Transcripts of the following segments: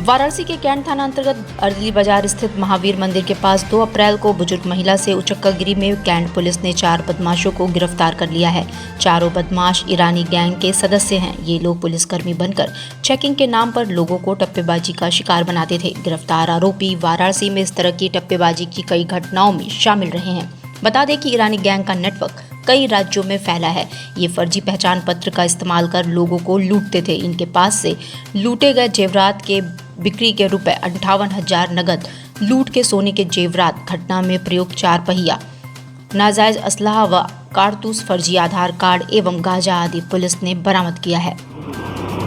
वाराणसी के कैंट थाना अंतर्गत अर्दली बाजार स्थित महावीर मंदिर के पास 2 अप्रैल को बुजुर्ग महिला से उचक्कागिरी में कैंट पुलिस ने 4 बदमाशों को गिरफ्तार कर लिया है। चारों बदमाश ईरानी गैंग के सदस्य हैं। ये लोग पुलिसकर्मी बनकर चेकिंग के नाम पर लोगों को टप्पेबाजी का शिकार बनाते थे। गिरफ्तार आरोपी वाराणसी में इस तरह की टप्पेबाजी की कई घटनाओं में शामिल रहे हैं। बता दें कि ईरानी गैंग का नेटवर्क कई राज्यों में फैला है। ये फर्जी पहचान पत्र का इस्तेमाल कर लोगों को लूटते थे। इनके पास से लूटे गए जेवरात के बिक्री के रुपए 58,000 नगद, लूट के सोने के जेवरात, घटना में प्रयुक्त 4 पहिया, नाजायज असलहा व कारतूस, फर्जी आधार कार्ड एवं गांजा आदि पुलिस ने बरामद किया है।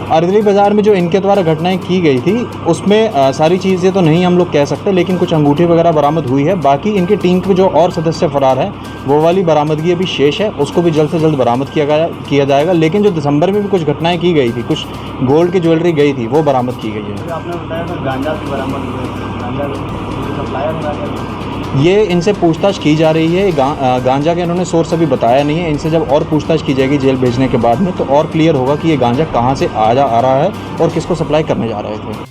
अर्दली बाज़ार में जो इनके द्वारा घटनाएं की गई थी उसमें सारी चीज़ें तो नहीं हम लोग कह सकते, लेकिन कुछ अंगूठी वगैरह बरामद हुई है। बाकी इनकी टीम के जो और सदस्य फरार हैं वो वाली बरामदगी अभी शेष है, उसको भी जल्द से जल्द बरामद किया जाएगा। लेकिन जो दिसंबर में भी कुछ घटनाएं की गई थी, कुछ गोल्ड की ज्वेलरी गई थी, वो बरामद की गई है। आपने बताया था गांजा भी बरामद हुआ, ये इनसे पूछताछ की जा रही है। गांजा के इन्होंने सोर्स अभी बताया नहीं है। इनसे जब और पूछताछ की जाएगी जेल भेजने के बाद में, तो और क्लियर होगा कि ये गांजा कहाँ से आ रहा है और किसको सप्लाई करने जा रहे थे।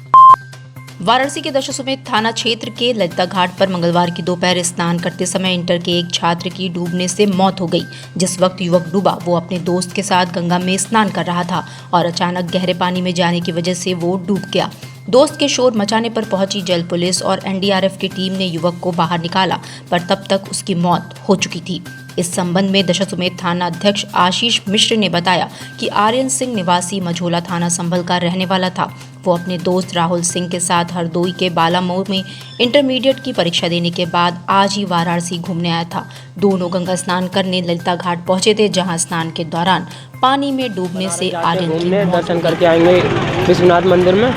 वाराणसी के दशाश्वमेध थाना क्षेत्र के ललिता घाट पर मंगलवार की दोपहर स्नान करते समय इंटर के एक छात्र की डूबने से मौत हो गई। जिस वक्त युवक डूबा वो अपने दोस्त के साथ गंगा में स्नान कर रहा था और अचानक गहरे पानी में जाने की वजह से वो डूब गया। दोस्त के शोर मचाने पर पहुंची जल पुलिस और एनडीआरएफ की टीम ने युवक को बाहर निकाला, पर तब तक उसकी मौत हो चुकी थी। इस संबंध में दशाश्वमेध थाना अध्यक्ष आशीष मिश्र ने बताया कि आर्यन सिंह निवासी मझोला थाना संभल का रहने वाला था। वो अपने दोस्त राहुल सिंह के साथ हरदोई के बालामऊ में इंटरमीडिएट की परीक्षा देने के बाद आज ही वाराणसी घूमने आया था। दोनों गंगा स्नान करने ललिता घाट पहुंचे थे, जहां स्नान के दौरान पानी में डूबने से आर्यन की दर्शन करके आएंगे विश्वनाथ मंदिर में।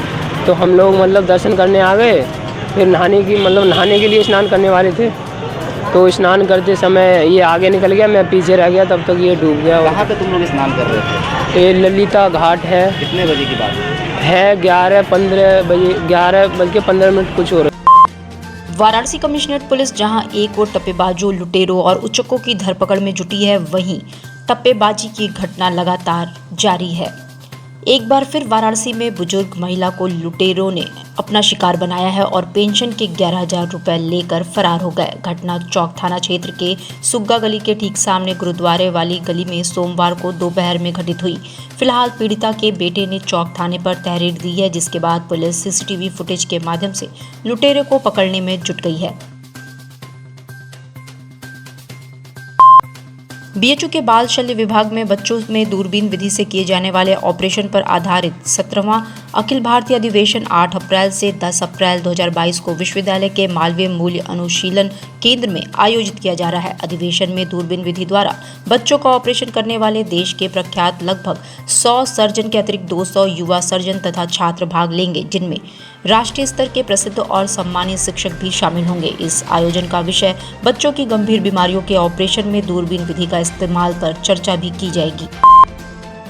तो हम लोग दर्शन करने आ गए, फिर नहाने के लिए स्नान करने वाले थे। तो स्नान करते समय ये आगे निकल गया, मैं पीछे रह गया, तब तक ये डूब गया। कहाँ पे तुम लोग स्नान कर रहे थे? ये ललिता घाट है। कितने बजे की बात है? 11:15 बजे, 11:15 कुछ हो रहा। वाराणसी कमिश्नरेट पुलिस जहां एक और टप्पेबाजों, लुटेरों और उचक्कों की धरपकड़ में जुटी है, वहीं टप्पेबाजी की घटना लगातार जारी है। एक बार फिर वाराणसी में बुजुर्ग महिला को लुटेरों ने अपना शिकार बनाया है और पेंशन के 11,000 रुपए लेकर फरार हो गए। घटना चौक थाना क्षेत्र के सुग्गा गली के ठीक सामने गुरुद्वारे वाली गली में सोमवार को दोपहर में घटित हुई। फिलहाल पीड़िता के बेटे ने चौक थाने पर तहरीर दी है, जिसके बाद पुलिस सीसीटीवी फुटेज के माध्यम से लुटेरों को पकड़ने में जुट गई है। बीएचयू के बाल शल्य विभाग में बच्चों में दूरबीन विधि से किए जाने वाले ऑपरेशन पर आधारित 17वां अखिल भारतीय अधिवेशन 8 अप्रैल से 10 अप्रैल 2022 को विश्वविद्यालय के मालवीय मूल्य अनुशीलन केंद्र में आयोजित किया जा रहा है। अधिवेशन में दूरबीन विधि द्वारा बच्चों का ऑपरेशन करने वाले देश के प्रख्यात लगभग 100 सर्जन के अतिरिक्त 200 युवा सर्जन तथा छात्र भाग लेंगे, जिनमें राष्ट्रीय स्तर के प्रसिद्ध और सम्मानित शिक्षक भी शामिल होंगे। इस आयोजन का विषय बच्चों की गंभीर बीमारियों के ऑपरेशन में दूरबीन विधि का इस्तेमाल पर चर्चा भी की जाएगी।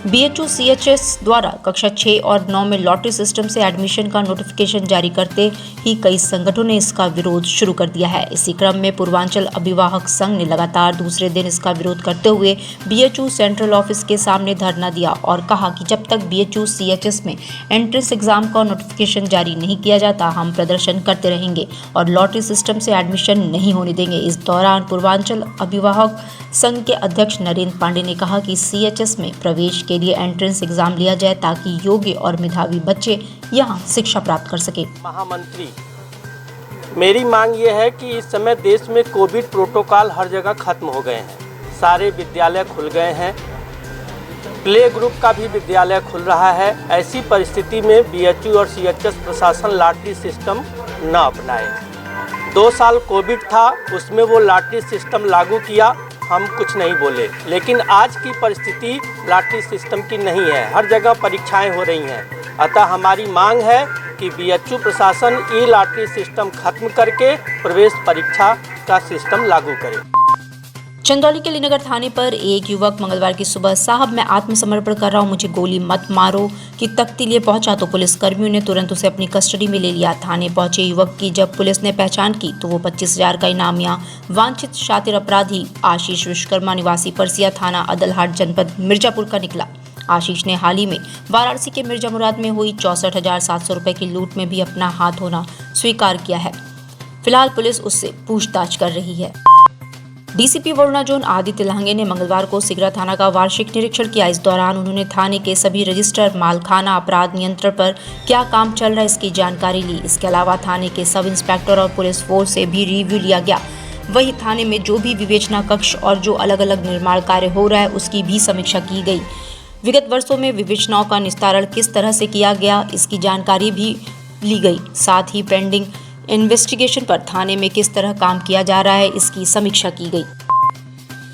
बीएचयू सीएचएस द्वारा कक्षा 6 और 9 में लॉटरी सिस्टम से एडमिशन का नोटिफिकेशन जारी करते ही कई संगठनों ने इसका विरोध शुरू कर दिया है। इसी क्रम में पूर्वांचल अभिभावक संघ ने लगातार दूसरे दिन इसका विरोध करते हुए बीएचयू सेंट्रल ऑफिस के सामने धरना दिया और कहा कि जब तक बीएचयू सीएचएस में एंट्रेंस एग्जाम का नोटिफिकेशन जारी नहीं किया जाता, हम प्रदर्शन करते रहेंगे और लॉटरी सिस्टम से एडमिशन नहीं होने देंगे। इस दौरान पूर्वांचल अभिभावक संघ के अध्यक्ष नरेंद्र पांडे ने कहा कि सीएचएस में प्रवेश के लिए एंट्रेंस एग्जाम लिया जाए ताकि योग्य और मेधावी बच्चे यहां शिक्षा प्राप्त कर सके। महामंत्री, मेरी मांग ये है कि इस समय देश में कोविड प्रोटोकॉल हर जगह खत्म हो गए हैं, सारे विद्यालय खुल गए हैं, प्ले ग्रुप का भी विद्यालय खुल रहा है। ऐसी परिस्थिति में बीएचयू और सीएचएस प्रशासन लॉटरी सिस्टम न अपनाए। 2 साल कोविड था, उसमें वो लॉटरी सिस्टम लागू किया, हम कुछ नहीं बोले, लेकिन आज की परिस्थिति लॉटरी सिस्टम की नहीं है, हर जगह परीक्षाएं हो रही हैं। अतः हमारी मांग है कि बीएचयू प्रशासन ई लॉटरी सिस्टम खत्म करके प्रवेश परीक्षा का सिस्टम लागू करे। चंदौली के लीनगर थाने पर एक युवक मंगलवार की सुबह साहब मैं आत्मसमर्पण कर रहा हूं, मुझे गोली मत मारो की तख्ती लिए पहुंचा तो पुलिसकर्मियों ने तुरंत उसे अपनी कस्टडी में ले लिया। थाने पहुंचे युवक की जब पुलिस ने पहचान की तो वो 25,000 का इनाम या वांछित शातिर अपराधी आशीष विश्वकर्मा निवासी परसिया थाना अदलहाट जनपद मिर्जापुर का निकला। आशीष ने हाल ही में वाराणसी के मिर्जा मुराद में हुई 64,700 रुपए की लूट में भी अपना हाथ होना स्वीकार किया है। फिलहाल पुलिस उससे पूछताछ कर रही है। डीसीपी वरुणा जोन आदित्य लांगे ने मंगलवार को सिगरा थाना का वार्षिक निरीक्षण किया। इस दौरान उन्होंने थाने के सभी रजिस्टर, मालखाना, अपराध नियंत्रण पर क्या काम चल रहा है इसकी जानकारी ली। इसके अलावा थाने के सब इंस्पेक्टर और पुलिस फोर्स से भी रिव्यू लिया गया। वहीं थाने में जो भी विवेचना कक्ष और जो अलग अलग निर्माण कार्य हो रहा है उसकी भी समीक्षा की गई। विगत वर्षों में विवेचनाओं का निस्तारण किस तरह से किया गया इसकी जानकारी भी ली गई। साथ ही पेंडिंग इन्वेस्टिगेशन पर थाने में किस तरह काम किया जा रहा है इसकी समीक्षा की गई।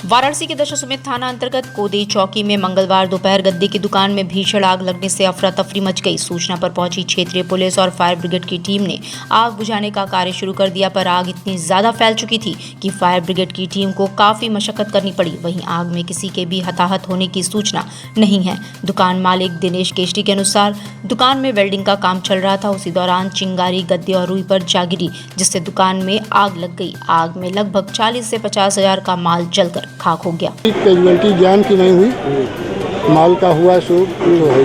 वाराणसी के दशाश्वमेध थाना अंतर्गत कोदई चौकी में मंगलवार दोपहर गद्दे की दुकान में भीषण आग लगने से अफरा तफरी मच गई। सूचना पर पहुंची क्षेत्रीय पुलिस और फायर ब्रिगेड की टीम ने आग बुझाने का कार्य शुरू कर दिया, पर आग इतनी ज्यादा फैल चुकी थी कि फायर ब्रिगेड की टीम को काफी मशक्कत करनी पड़ी। वहीं आग में किसी के भी हताहत होने की सूचना नहीं है। दुकान मालिक दिनेश केशरी के अनुसार दुकान में वेल्डिंग का काम चल रहा था। उसी दौरान चिंगारी गद्दे और रुई पर जा गिरी, जिससे दुकान में आग लग गई। आग में लगभग 40 से 50 हजार का माल जलकर खाक हो गया। कैजुअलिटी जान की नहीं हुई, माल का हुआ सो तो है।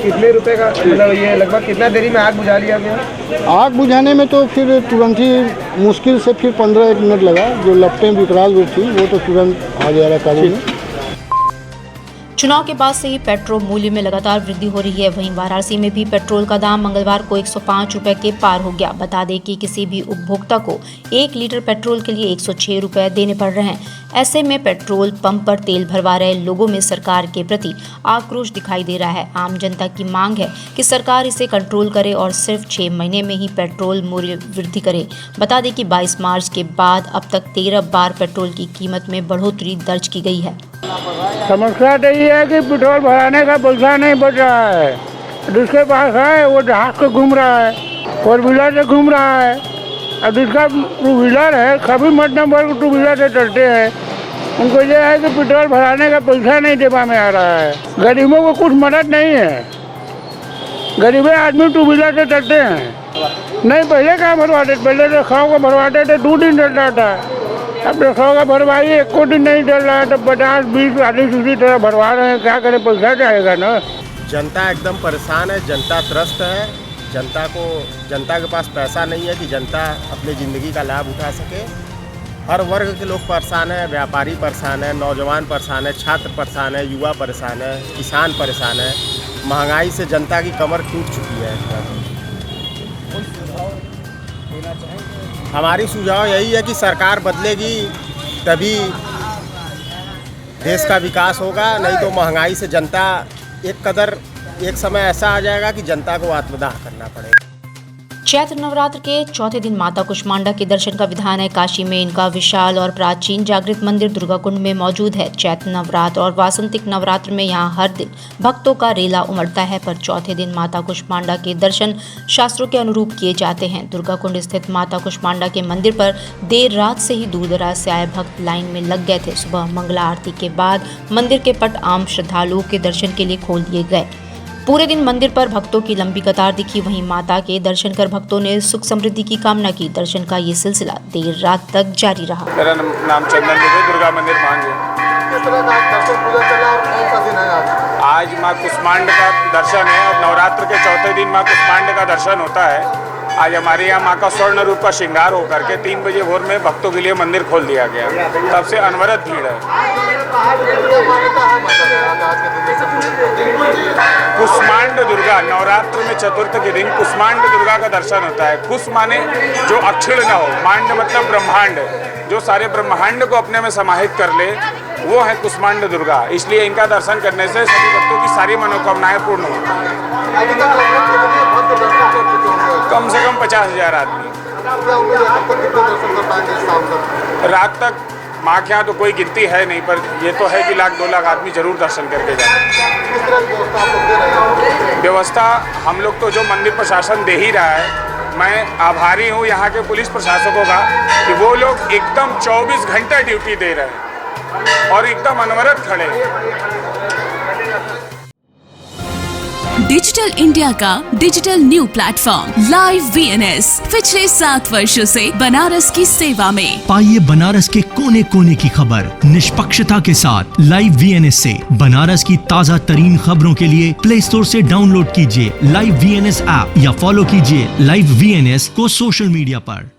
कितने रुपए का मतलब ये लगभग कितना देरी में आग बुझा लिया गया? आग बुझाने में तो फिर तुरंत ही मुश्किल से फिर 15-1 मिनट लगा। जो लपटें विकराल रूप थी वो तो तुरंत आ गया काबू में। चुनाव के बाद से ही पेट्रोल मूल्य में लगातार वृद्धि हो रही है। वहीं वाराणसी में भी पेट्रोल का दाम मंगलवार को 105 रुपए के पार हो गया। बता दें कि किसी भी उपभोक्ता को 1 लीटर पेट्रोल के लिए 106 रुपए देने पड़ रहे हैं। ऐसे में पेट्रोल पंप पर तेल भरवा रहे लोगों में सरकार के प्रति आक्रोश दिखाई दे रहा है। आम जनता की मांग है कि सरकार इसे कंट्रोल करे और सिर्फ 6 महीने में ही पेट्रोल मूल्य वृद्धि करे। बता दें कि 22 मार्च के बाद अब तक 13 बार पेट्रोल की कीमत में बढ़ोतरी दर्ज की गई है। समस्या तो ये है कि पेट्रोल भराने का पैसा नहीं बच रहा है। जिसके पास है वो जहाज से घूम रहा है, 4 व्हीलर से घूम रहा है। और जिसका 2 व्हीलर है, सभी मड नंबर 2 व्हीलर से चलते हैं, उनको ये है कि पेट्रोल भराने का पैसा नहीं दे में आ रहा है। गरीबों को कुछ मदद नहीं है। गरीबे आदमी 2 व्हीलर से चलते हैं। नहीं पहले क्या भरवाते, पहले तो 100 का भरवाते थे, 2 दिन चल रहा था। अब 100 का भरवाई 1 को दिन नहीं चल रहा है, तो 50-20 40 उसी तरह भरवा रहे हैं। क्या करें, पैसा जाएगा ना। जनता एकदम परेशान है, जनता त्रस्त है। जनता के पास पैसा नहीं है कि जनता अपनी ज़िंदगी का लाभ उठा सके। हर वर्ग के लोग परेशान हैं, व्यापारी परेशान है, नौजवान परेशान है, छात्र परेशान है, युवा परेशान है, किसान परेशान है। महंगाई से जनता की कमर टूट चुकी है। हमारी सुझाव यही है कि सरकार बदलेगी तभी देश का विकास होगा, नहीं तो महंगाई से जनता एक समय ऐसा आ जाएगा कि जनता को आत्मदाह करना पड़ेगा। चैत्र नवरात्र के चौथे दिन माता कुष्मांडा के दर्शन का विधान है। काशी में इनका विशाल और प्राचीन जागृत मंदिर दुर्गा कुंड में मौजूद है। चैत्र नवरात्र और वासंतिक नवरात्र में यहाँ हर दिन भक्तों का रेला उमड़ता है, पर चौथे दिन माता कुष्मांडा के दर्शन शास्त्रों के अनुरूप किए जाते हैं। दुर्गा कुंड स्थित माता कुष्मांडा के मंदिर पर देर रात से ही दूर दराज से आए भक्त लाइन में लग गए थे। सुबह मंगला आरती के बाद मंदिर के पट आम श्रद्धालुओं के दर्शन के लिए खोल दिए गए। पूरे दिन मंदिर पर भक्तों की लंबी कतार दिखी। वहीं माता के दर्शन कर भक्तों ने सुख समृद्धि की कामना की। दर्शन का ये सिलसिला देर रात तक जारी रहा। मेरा नाम चंदन दुबे, दुर्गा मंदिर मांझे। आज माँ कुष्मांड का दर्शन है और नवरात्र के चौथे दिन माँ कुष्मांड का दर्शन होता है। आज हमारे यहाँ माँ का स्वर्ण रूप का श्रृंगार होकर के 3 बजे भोर में भक्तों के लिए मंदिर खोल दिया गया। तब से अनवरत भीड़ है। कुष्मांड दुर्गा नवरात्र में चतुर्थ के दिन कुष्मांड दुर्गा का दर्शन होता है। कुश माने जो अक्षीण न हो, मांड मतलब ब्रह्मांड, जो सारे ब्रह्मांड को अपने में समाहित कर ले, वो है कुष्मांड दुर्गा। इसलिए इनका दर्शन करने से सभी भक्तों की सारी मनोकामनाएं पूर्ण होती हैं। कम से कम 50,000 आदमी रात तक। माँ के यहाँ तो कोई गिनती है नहीं, पर ये तो है कि 1-2 लाख आदमी जरूर दर्शन करके जाए। व्यवस्था हम लोग तो जो मंदिर प्रशासन दे ही रहा है। मैं आभारी हूँ यहाँ के पुलिस प्रशासकों का कि वो लोग एकदम 24 घंटे ड्यूटी दे रहे हैं और एकदम अनवरत खड़े हैं। डिजिटल इंडिया का digital new platform live VNS पिछले 7 वर्षों से बनारस की सेवा में। पाइए बनारस के कोने कोने की खबर निष्पक्षता के साथ लाइव VNS से। बनारस की ताज़ा तरीन खबरों के लिए प्ले स्टोर से डाउनलोड कीजिए लाइव VNS ऐप या फॉलो कीजिए लाइव VNS को सोशल मीडिया पर।